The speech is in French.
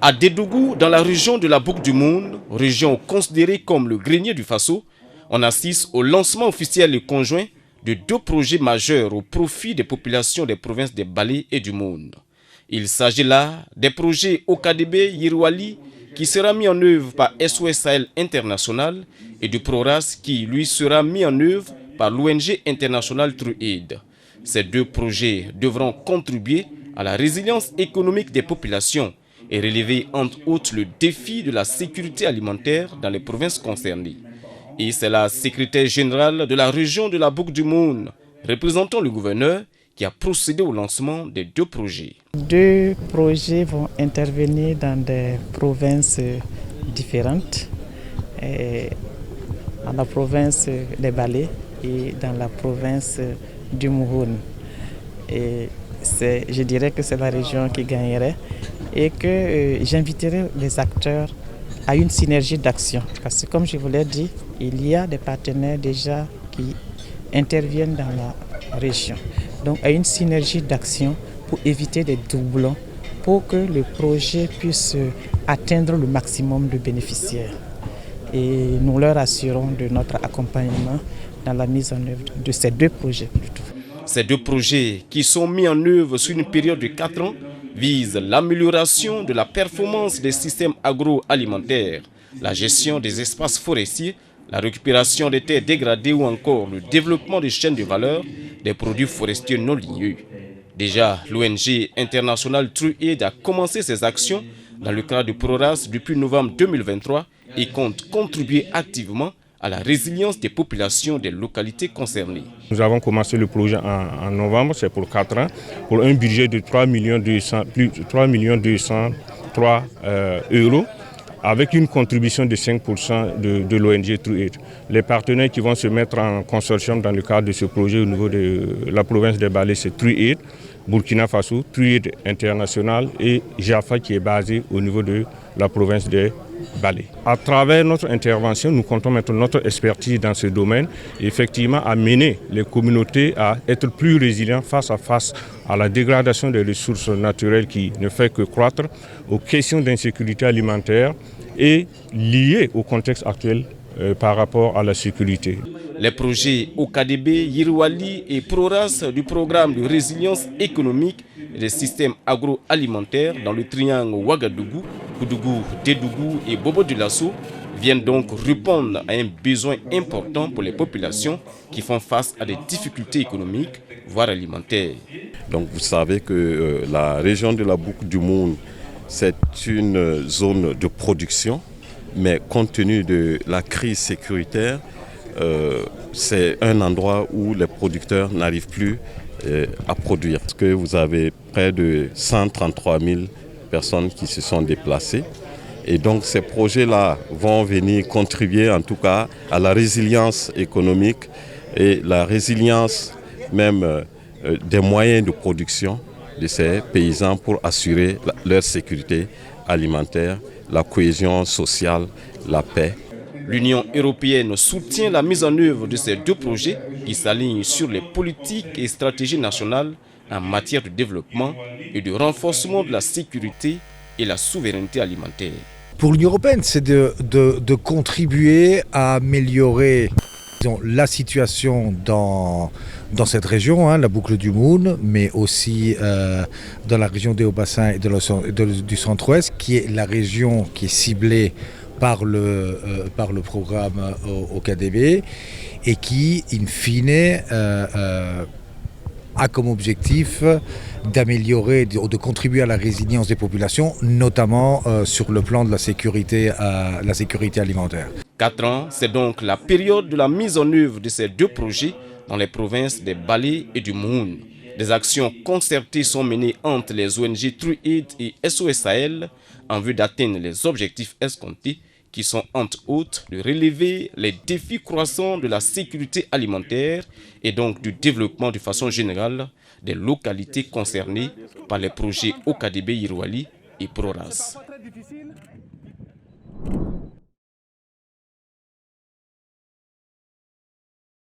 À Dédougou, dans la région de la Boucle du Monde, région considérée comme le grenier du Faso, on assiste au lancement officiel et conjoint de deux projets majeurs au profit des populations des provinces des Balé et du Monde. Il s'agit là des projets Okadebe Yirwali qui sera mis en œuvre par SOS Sahel International et du PRORAS qui lui sera mis en œuvre par l'ONG internationale TrueAid. Ces deux projets devront contribuer à la résilience économique des populations et relever entre autres le défi de la sécurité alimentaire dans les provinces concernées. Et c'est la secrétaire générale de la région de la Boucle du Monde, représentant le gouverneur, qui a procédé au lancement des deux projets. Deux projets vont intervenir dans des provinces différentes, dans la province des Balé et dans la province du Mouhoun. Je dirais que c'est la région qui gagnerait et que j'inviterai les acteurs à une synergie d'action. Parce que comme je vous l'ai dit, il y a des partenaires déjà qui interviennent dans la région. Donc à une synergie d'action pour éviter des doublons, pour que le projet puisse atteindre le maximum de bénéficiaires. Et nous leur assurons de notre accompagnement dans la mise en œuvre de ces deux projets plutôt. Ces deux projets, qui sont mis en œuvre sur une période de 4 ans, visent l'amélioration de la performance des systèmes agroalimentaires, la gestion des espaces forestiers, la récupération des terres dégradées ou encore le développement des chaînes de valeur des produits forestiers non ligneux. Déjà, l'ONG internationale TrueAid a commencé ses actions dans le cadre du PRORAS depuis novembre 2023 et compte contribuer activement à la résilience des populations des localités concernées. Nous avons commencé le projet en novembre, c'est pour 4 ans, pour un budget de 3 203 euros, avec une contribution de 5% de l'ONG TrueAid. Les partenaires qui vont se mettre en consortium dans le cadre de ce projet au niveau de la province des Balé, c'est TrueAid, Burkina Faso, TrueAid International et Jaffa qui est basé au niveau de la province des Balé. À travers notre intervention, nous comptons mettre notre expertise dans ce domaine et effectivement amener les communautés à être plus résilientes face à la dégradation des ressources naturelles qui ne fait que croître, aux questions d'insécurité alimentaire et liées au contexte actuel par rapport à la sécurité. Les projets Okadebe, Yirwali et PRORAS du programme de résilience économique et des systèmes agroalimentaires dans le triangle Ouagadougou, Koudougou, Dédougou et Bobo de Lasso viennent donc répondre à un besoin important pour les populations qui font face à des difficultés économiques, voire alimentaires. Donc vous savez que la région de la Boucle du Monde, c'est une zone de production, mais compte tenu de la crise sécuritaire, c'est un endroit où les producteurs n'arrivent plus à produire. Parce que vous avez près de 133 000 personnes qui se sont déplacées. Et donc ces projets-là vont venir contribuer en tout cas à la résilience économique et la résilience même des moyens de production de ces paysans pour assurer leur sécurité alimentaire, la cohésion sociale, la paix. L'Union européenne soutient la mise en œuvre de ces deux projets qui s'alignent sur les politiques et stratégies nationales en matière de développement et de renforcement de la sécurité et la souveraineté alimentaire. Pour l'Union européenne, c'est de contribuer à améliorer la situation dans cette région, la boucle du Monde, mais aussi dans la région des Hauts-Bassins et du centre-ouest, qui est la région qui est ciblée par le programme Okadebe et qui, in fine, a comme objectif d'améliorer, de contribuer à la résilience des populations, notamment sur le plan de la sécurité alimentaire. 4 ans, c'est donc la période de la mise en œuvre de ces deux projets dans les provinces des Balé et du Moun. Des actions concertées sont menées entre les ONG TrueAid et SOS Sahel en vue d'atteindre les objectifs escomptés qui sont entre autres de relever les défis croissants de la sécurité alimentaire et donc du développement de façon générale des localités concernées par les projets Okadebe Yirwali et PRORAS.